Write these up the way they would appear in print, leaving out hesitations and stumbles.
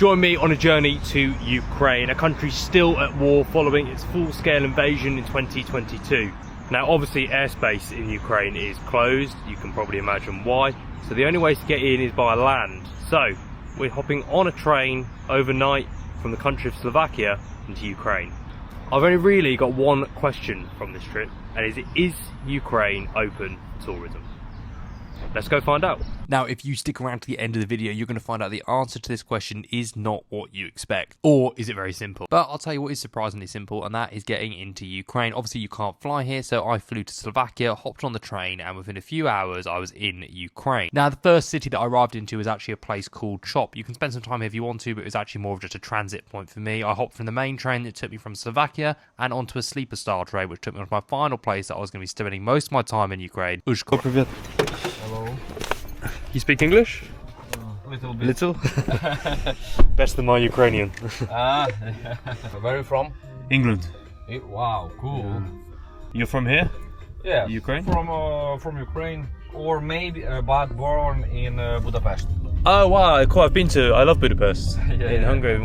Join me on a journey to Ukraine, a country still at war following its full-scale invasion in 2022. Now obviously airspace in Ukraine is closed, you can probably imagine why, so the only way to get in is by land. So we're hopping on a train overnight from the country of Slovakia into Ukraine. I've only really got one question from this trip, and is Ukraine open to tourism? Let's go find out. Now, if you stick around to the end of the video, you're going to find out the answer to this question is not what you expect. Or is it very simple? But I'll tell you what is surprisingly simple, and that is getting into Ukraine. Obviously, you can't fly here, so I flew to Slovakia, hopped on the train, and within a few hours, I was in Ukraine. Now, the first city that I arrived into is actually a place called Chop. You can spend some time here if you want to, but it was actually more of just a transit point for me. I hopped from the main train that took me from Slovakia and onto a sleeper style train, which took me to my final place that I was going to be spending most of my time in Ukraine. Ushko. Hello. You speak English? Little bit. Little? Best than my Ukrainian. Where are you from? England. Wow, cool. You're from here? Yeah. Ukraine? From Ukraine, or maybe but born in Budapest. Oh wow, cool. I've been to. I love Budapest in Yeah. Hungary.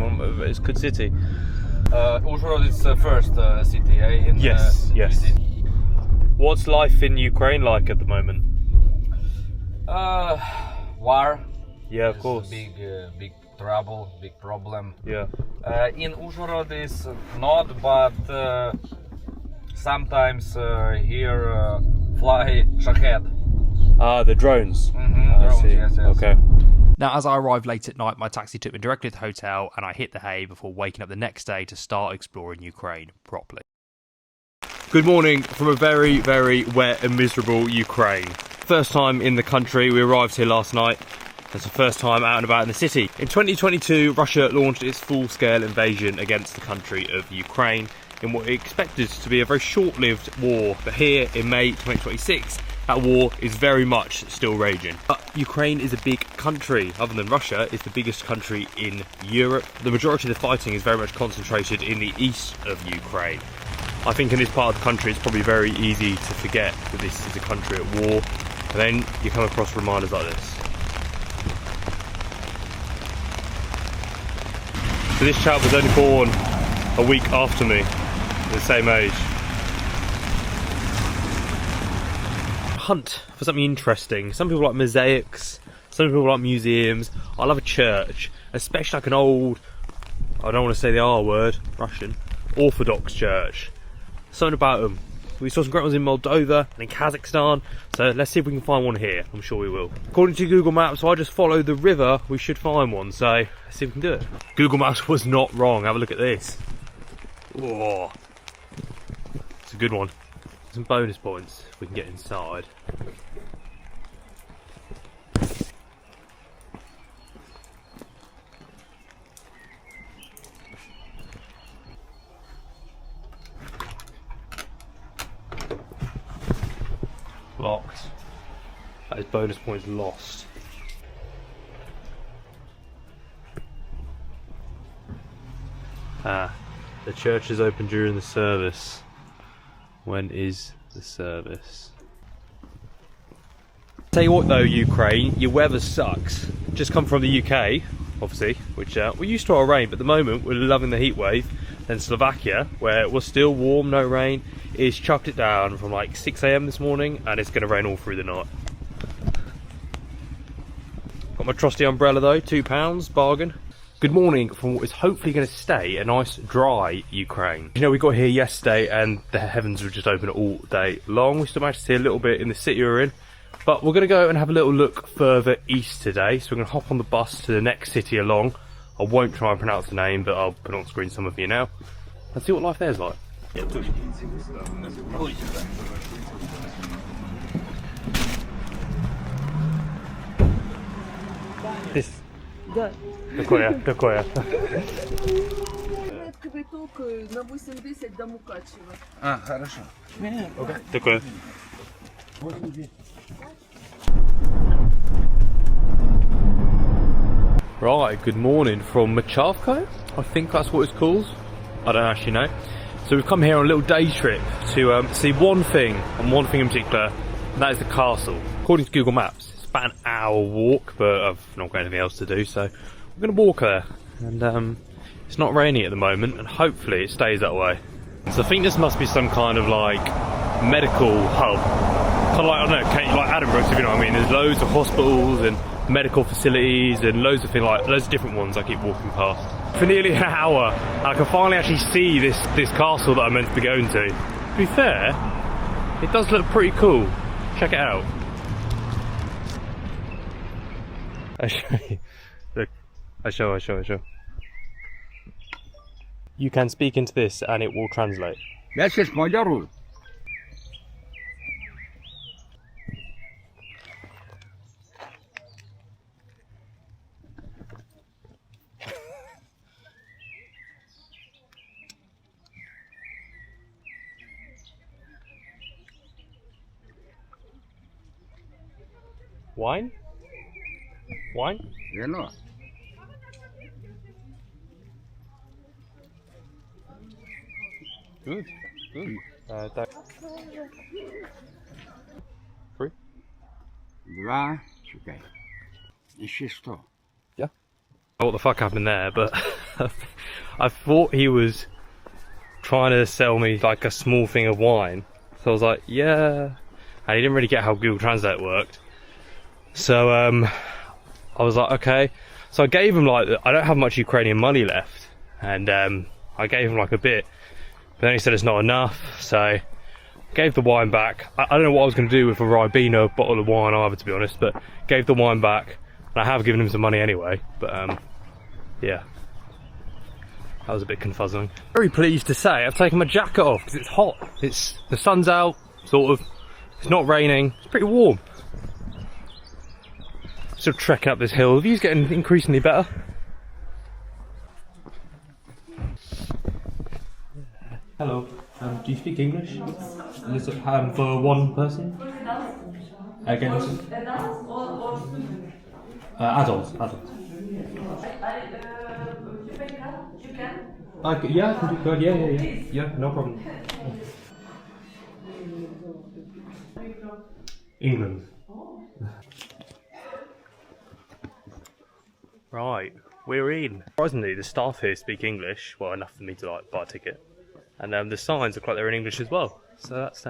It's a good city. Uzhhorod is the first city. Yes. What's life in Ukraine like at the moment? War. Yeah, of is course. Big trouble, big problem. Yeah. In Uzhhorod is not, but sometimes here fly Shahed. Ah, the drones. Mm-hmm, I drones, see. yes. Okay. Now, as I arrived late at night, my taxi took me directly to the hotel and I hit the hay before waking up the next day to start exploring Ukraine properly. Good morning from a very, very wet and miserable Ukraine. First time in the country. We arrived here last night. It's the first time out and about in the city. In 2022, Russia launched its full-scale invasion against the country of Ukraine in what it expected to be a very short-lived war. But here in May 2026, that war is very much still raging. But Ukraine is a big country. Other than Russia, it's the biggest country in Europe. The majority of the fighting is very much concentrated in the east of Ukraine. I think in this part of the country it's probably very easy to forget that this is a country at war, and then you come across reminders like this. So this chap was only born a week after me, the same age. Hunt for something interesting. Some people like mosaics, some people like museums. I love a church, especially like an old, I don't want to say the R word, Russian, Orthodox church. Something about them. We saw some great ones in Moldova and in Kazakhstan, so let's see if we can find one here. I'm sure we will. According to Google Maps, if I just follow the river, we should find one, so let's see if we can do it. Google Maps was not wrong. Have a look at this. Whoa. It's a good one. Some bonus points if we can get inside. Locked. That is bonus points lost. Ah, the church is open during the service. When is the service? Tell you what though, Ukraine, your weather sucks. Just come from the UK, obviously, which we're used to our rain, but at the moment we're loving the heat wave. Then Slovakia, where it was still warm, no rain, is chucked it down from like 6 AM this morning, and it's going to rain all through the night. Got my trusty umbrella though, £2, bargain. Good morning from what is hopefully going to stay a nice dry Ukraine. You know, we got here yesterday and the heavens were just open all day long. We still managed to see a little bit in the city we're in, but we're going to go and have a little look further east today. So we're going to hop on the bus to the next city along. I won't try and pronounce the name, but I'll put it on screen some of you now. Let's see what life there's like. This. Такое. Квиток на 80 до Мукачева. Хорошо. Такое. Right, good morning from Machavko. I think that's what it's called. I don't actually know. So we've come here on a little day trip to see one thing, and one thing in particular, and that is the castle. According to Google Maps, it's about an hour walk, but I've not got anything else to do, so we're going to walk there and it's not raining at the moment, and hopefully it stays that way. So I think this must be some kind of like medical hub, kind of like, I don't know, like Edinburgh, if you know what I mean. There's loads of hospitals and medical facilities and loads of things, like loads of different ones I keep walking past. For nearly an hour, I can finally actually see this castle that I'm meant to be going to. To be fair, it does look pretty cool. Check it out. I show you. Look, I show. You can speak into this and it will translate. This is Majaru. Wine? Wine? You know. Good. Free? Два, чекай. И шесто. Yeah. What the fuck happened there, but I thought he was trying to sell me like a small thing of wine. So I was like, yeah. And he didn't really get how Google Translate worked. So I was like, okay. So I gave him like, I don't have much Ukrainian money left, and I gave him like a bit, but then he said it's not enough, so I gave the wine back. I don't know what I was going to do with a Ribena bottle of wine either, to be honest, but gave the wine back, and I have given him some money anyway, but yeah. That was a bit confuzzling. Very pleased to say I've taken my jacket off because it's hot. The sun's out, sort of. It's not raining. It's pretty warm. Sort of trekking up this hill. The view's getting increasingly better. Hello. Do you speak English? Is it for one person? Again, adults. Yeah, I can do good. Yeah, no problem. England. Right, we're in. Surprisingly, the staff here speak English, well enough for me to like buy a ticket, and the signs look like they're in English as well. So that's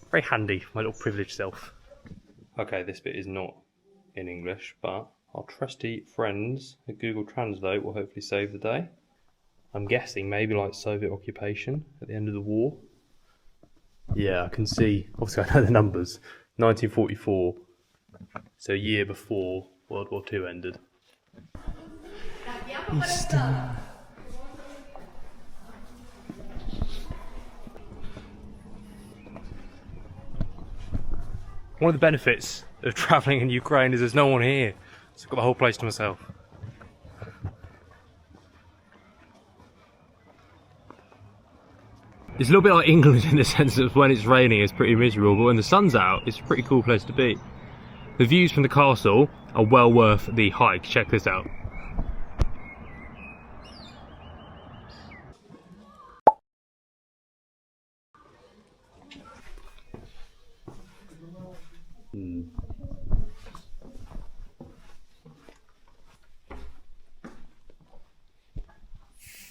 very handy for my little privileged self. Okay, this bit is not in English, but our trusty friends at Google Translate will hopefully save the day. I'm guessing maybe like Soviet occupation at the end of the war. Yeah, I can see, obviously I know the numbers, 1944, so a year before World War II ended. Eastern. One of the benefits of travelling in Ukraine is there's no one here, so I've got the whole place to myself. It's a little bit like England in the sense that when it's raining it's pretty miserable, but when the sun's out it's a pretty cool place to be. The views from the castle are well worth the hike. Check this out.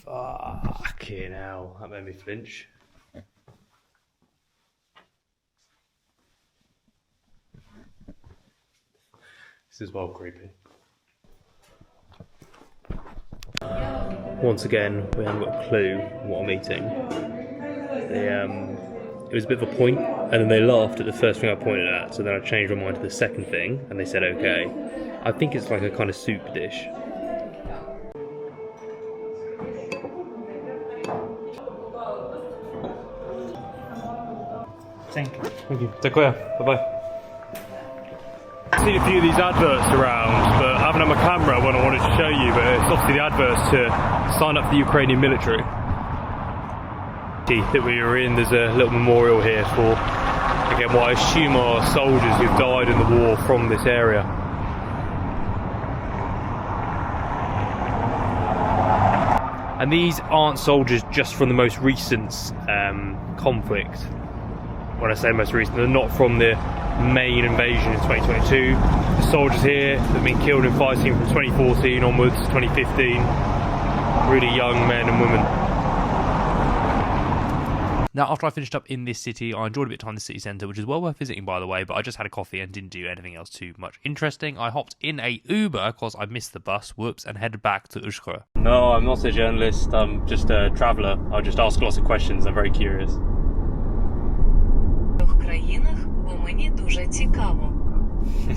Fucking hell, that made me flinch. This is well creepy. Once again, we haven't got a clue what I'm eating. It was a bit of a point, and then they laughed at the first thing I pointed at, so then I changed my mind to the second thing, and they said okay. I think it's like a kind of soup dish. Thank you. Thank you. Take care. Bye-bye. I've seen a few of these adverts around, but I haven't had my camera when I wanted to show you, but it's obviously the adverts to sign up for the Ukrainian military. That we were in, there's a little memorial here for, again, what I assume are soldiers who've died in the war from this area. And these aren't soldiers just from the most recent conflict. when I say most recent, they're not from the main invasion in 2022. The soldiers here have been killed in fighting from 2014 onwards, 2015. Really young men and women. Now, after I finished up in this city, I enjoyed a bit of time in the city centre, which is well worth visiting, by the way, but I just had a coffee and didn't do anything else too much interesting. I hopped in a Uber, because I missed the bus, whoops, and headed back to Ushkra. No, I'm not a journalist, I'm just a traveller. I just ask lots of questions, I'm very curious.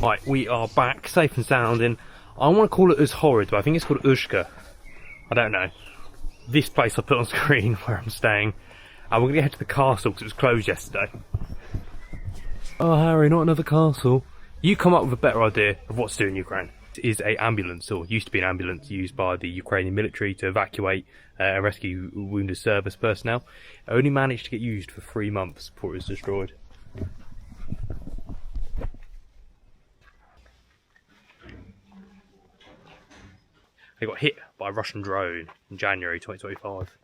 Right, we are back, safe and sound in, I want to call it Uzhhorod, but I think it's called Ushka. I don't know. This place I put on screen where I'm staying. And we're going to head to the castle because it was closed yesterday. Oh, Harry, not another castle. You come up with a better idea of what to do in Ukraine. It is an ambulance, or used to be an ambulance, used by the Ukrainian military to evacuate and rescue wounded service personnel. It only managed to get used for 3 months before it was destroyed. They got hit by a Russian drone in January 2025.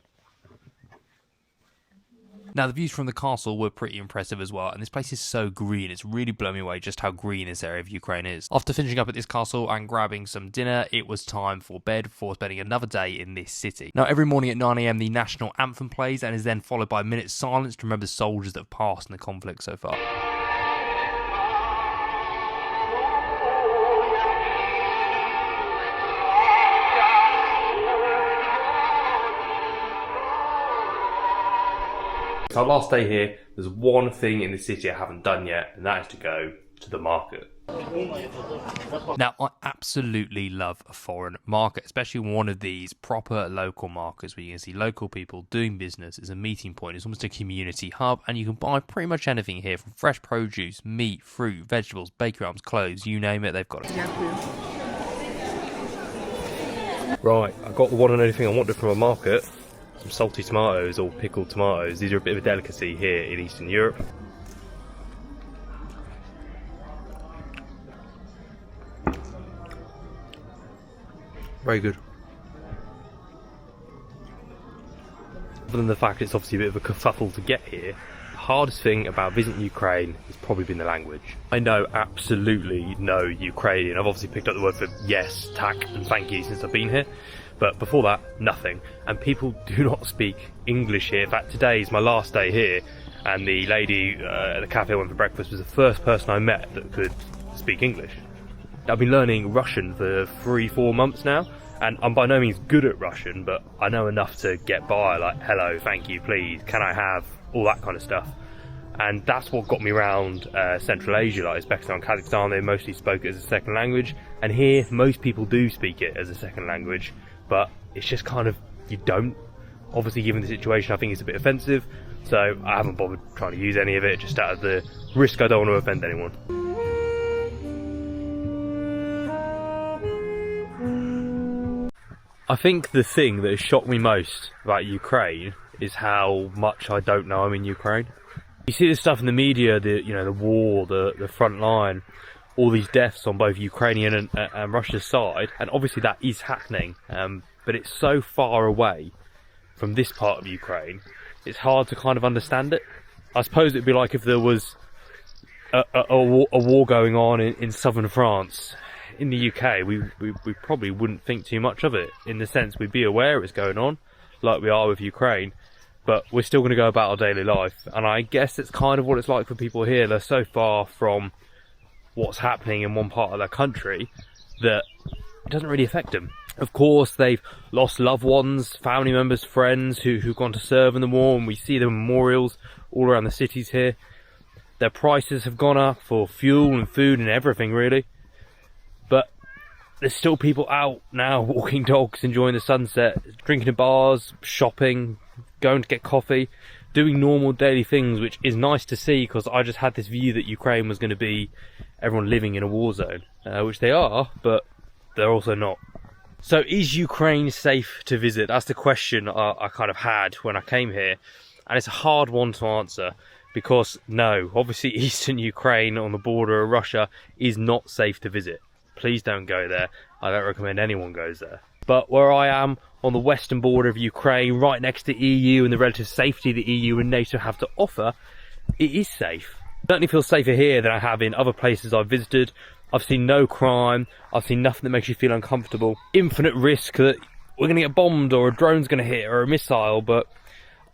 Now, the views from the castle were pretty impressive as well, and this place is so green. It's really blown me away just how green this area of Ukraine is. After finishing up at this castle and grabbing some dinner, it was time for bed before spending another day in this city. Now, every morning at 9 AM, the national anthem plays and is then followed by a minute's silence to remember the soldiers that have passed in the conflict so far. So our last day here, there's one thing in the city I haven't done yet, and that is to go to the market. Now, I absolutely love a foreign market, especially one of these proper local markets where you can see local people doing business as a meeting point. It's almost a community hub, and you can buy pretty much anything here, from fresh produce, meat, fruit, vegetables, bakery items, clothes, you name it, they've got it. Right, I got the one and only thing I wanted from a market. Some salty tomatoes or pickled tomatoes. These are a bit of a delicacy here in Eastern Europe. Very good. Other than the fact it's obviously a bit of a kerfuffle to get here, the hardest thing about visiting Ukraine has probably been the language. I know absolutely no Ukrainian. I've obviously picked up the word for yes, tak and thank you since I've been here. But before that, nothing. And people do not speak English here. In fact, today is my last day here, and the lady at the cafe I went for breakfast was the first person I met that could speak English. I've been learning Russian for 3-4 months now, and I'm by no means good at Russian, but I know enough to get by, like hello, thank you, please, can I have, all that kind of stuff. And that's what got me around Central Asia, like Uzbekistan and Kazakhstan. They mostly spoke it as a second language, and here most people do speak it as a second language. But it's just kind of, you don't. Obviously, given the situation, I think it's a bit offensive, so I haven't bothered trying to use any of it, just out of the risk I don't want to offend anyone. I think the thing that has shocked me most about Ukraine is how much I don't know I'm in Ukraine. You see this stuff in the media, the war, the front line, all these deaths on both Ukrainian and Russia's side, and obviously that is happening, but it's so far away from this part of Ukraine, it's hard to kind of understand it. I suppose it'd be like if there was a war going on in southern France. In the UK, we probably wouldn't think too much of it, in the sense we'd be aware it's going on, like we are with Ukraine, but we're still going to go about our daily life. And I guess it's kind of what it's like for people here. They're so far from what's happening in one part of their country that it doesn't really affect them. Of course, they've lost loved ones, family members, friends who've gone to serve in the war, and we see the memorials all around the cities here. Their prices have gone up for fuel and food and everything, really. But there's still people out now walking dogs, enjoying the sunset, drinking in bars, shopping, going to get coffee, doing normal daily things, which is nice to see, because I just had this view that Ukraine was going to be everyone living in a war zone, which they are, but they're also not. So is Ukraine safe to visit? That's the question I kind of had when I came here, and it's a hard one to answer, because no, obviously eastern Ukraine on the border of Russia is not safe to visit. Please don't go there. I don't recommend anyone goes there. But where I am, on the western border of Ukraine, right next to EU and the relative safety the EU and NATO have to offer, it is safe. I certainly feel safer here than I have in other places I've visited. I've seen no crime, I've seen nothing that makes you feel uncomfortable. Infinite risk that we're going to get bombed or a drone's going to hit or a missile, but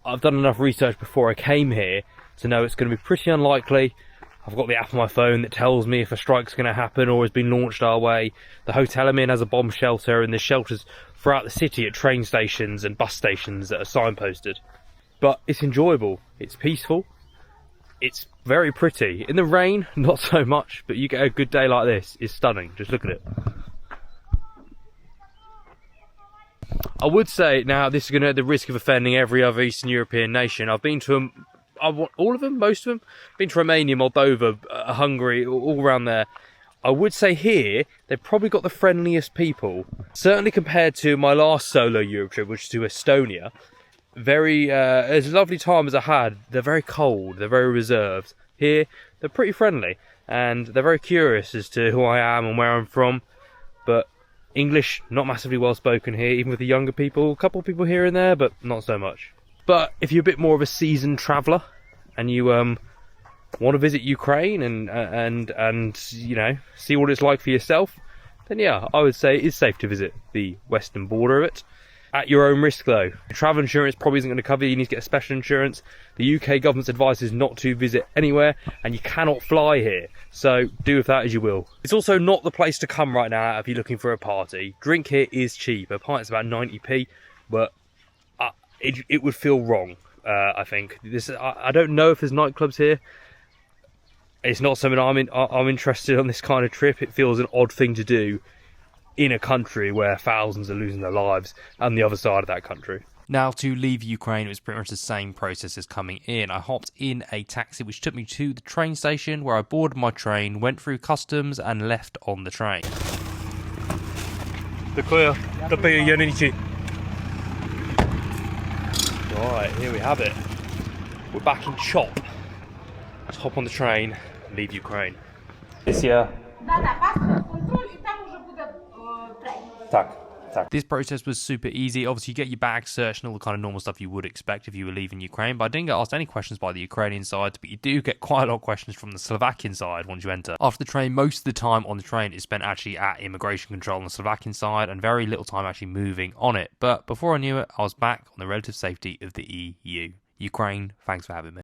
I've done enough research before I came here to know it's going to be pretty unlikely. I've got the app on my phone that tells me if a strike's going to happen or has been launched our way. The hotel I'm in has a bomb shelter, and there's shelters throughout the city at train stations and bus stations that are signposted. But it's enjoyable, it's peaceful, it's very pretty. In the rain, not so much, but you get a good day like this, it's stunning. Just look at it. I would say now this is going to at the risk of offending every other Eastern European nation. I've been to them, all of them, most of them. Been to Romania, Moldova, Hungary, all around there. I would say here they've probably got the friendliest people. Certainly compared to my last solo Europe trip, which was to Estonia. Very as lovely time as I had. They're very cold. They're very reserved. Here they're pretty friendly and they're very curious as to who I am and where I'm from. But English not massively well spoken here, even with the younger people. A couple of people here and there, but not so much. But if you're a bit more of a seasoned traveller and you want to visit Ukraine and you know, see what it's like for yourself, then yeah, I would say it is safe to visit the western border of it. At your own risk though. Travel insurance probably isn't going to cover you. You need to get a special insurance. The UK government's advice is not to visit anywhere, and you cannot fly here. So do with that as you will. It's also not the place to come right now if you're looking for a party. Drink here is cheap. A pint's about 90p, but it would feel wrong, I think. I don't know if there's nightclubs here. It's not something I'm interested on this kind of trip. It feels an odd thing to do in a country where thousands are losing their lives and the other side of that country. Now, to leave Ukraine, it was pretty much the same process as coming in. I hopped in a taxi which took me to the train station where I boarded my train, went through customs and left on the train. Right, here we have it. We're back in Chop. Let's hop on the train and leave Ukraine. This year. This process was super easy. Obviously, you get your bag searched and all the kind of normal stuff you would expect if you were leaving Ukraine. But I didn't get asked any questions by the Ukrainian side, but you do get quite a lot of questions from the Slovakian side once you enter. After the train, most of the time on the train is spent actually at immigration control on the Slovakian side and very little time actually moving on it. But before I knew it, I was back on the relative safety of the EU. Ukraine, thanks for having me.